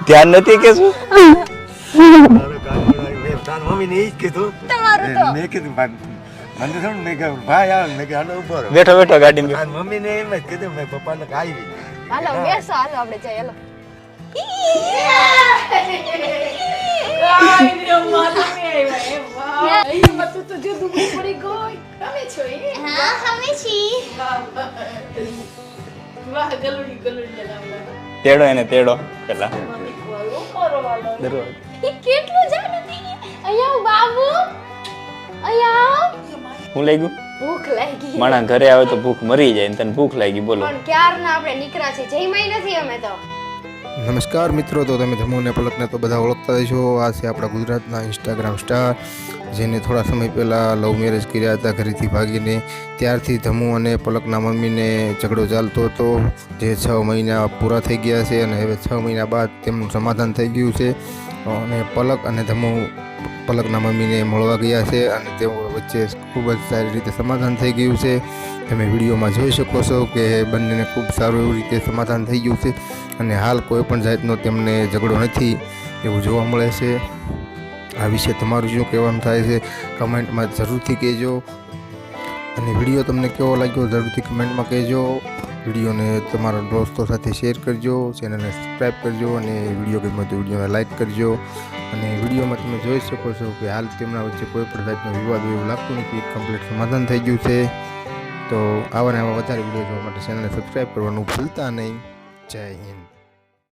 ધ્યાન નથી કે શું? મમ્મી ને ઈ જ કીધું મેં કીધું મને થોડું મેં કહ્યું ભાઈ આવે મેં કહ્યું હાલો ઉભો રહો. બેઠો બેઠો ગાડીમાં મમ્મી ને એમ જ કીધું મેં પપ્પાને આવી હાલો બેસો, હાલો આપણે જઈએ. હાલો તેડો એને તેડો પેલા કેટલું જાણું અહીંયા બાબુ, અહીંયા હું લઈ ગયું ભૂખ લાગી. માણા ઘરે આવે તો ભૂખ મરી જાય ને તને ભૂખ લાગી બોલો. પણ ક્યારના આપણે નીકળ્યા છે, જઈમાઈ નથી અમે તો. નમસ્કાર મિત્રો, તો તમે ધમુને પલકને તો બધા ઓળખતા છો. આ છે આપણા ગુજરાતના ઇન્સ્ટાગ્રામ સ્ટાર, જેને થોડા સમય પહેલાં લવ મેરેજ કર્યા હતા ઘરેથી ભાગીને. ત્યારથી ધમુ અને પલકના મમ્મીને ઝઘડો ચાલતો હતો, જે 6 મહિના પૂરા થઈ ગયા છે અને હવે 6 મહિના બાદ તેમનું સમાધાન થઈ ગયું છે. અને પલક અને ધમુ પલકના મમ્મીને મળવા ગયા છે અને તેઓ વચ્ચે ખૂબ જ સારી રીતે સમાધાન થઈ ગયું છે. તમે વિડીયોમાં જોઈ શકો છો કે બંનેને ખૂબ સારું એવી રીતે સમાધાન થઈ ગયું છે અને હાલ કોઈ પણ જાતનો તેમને ઝઘડો નથી એવું જોવા મળે છે. આ વિશે તમારું શું કહેવાનું થાય છે કમેન્ટમાં જરૂરથી કહેજો, અને વિડીયો તમને કેવો લાગ્યો જરૂરથી કમેન્ટમાં કહેજો. વિડીયોને તમારા દોસ્તો સાથે શેર કરજો, ચેનલને સબસ્ક્રાઈબ કરજો અને વિડીયો ગમ્યો તો વિડીયોને લાઇક કરજો. અને વિડીયોમાં તમે જોઈ શકો છો કે હાલ તેમના વચ્ચે કોઈ પણ જાતનો વિવાદ એવું લાગતું નથી, કમ્પ્લીટ સમાધાન થઈ ગયું છે. તો આવા ને આવા વધારે વિડીયો જોવા માટે ચેનલને સબસ્ક્રાઈબ કરવાનું ભૂલતા નહીં. જય હિન્દ.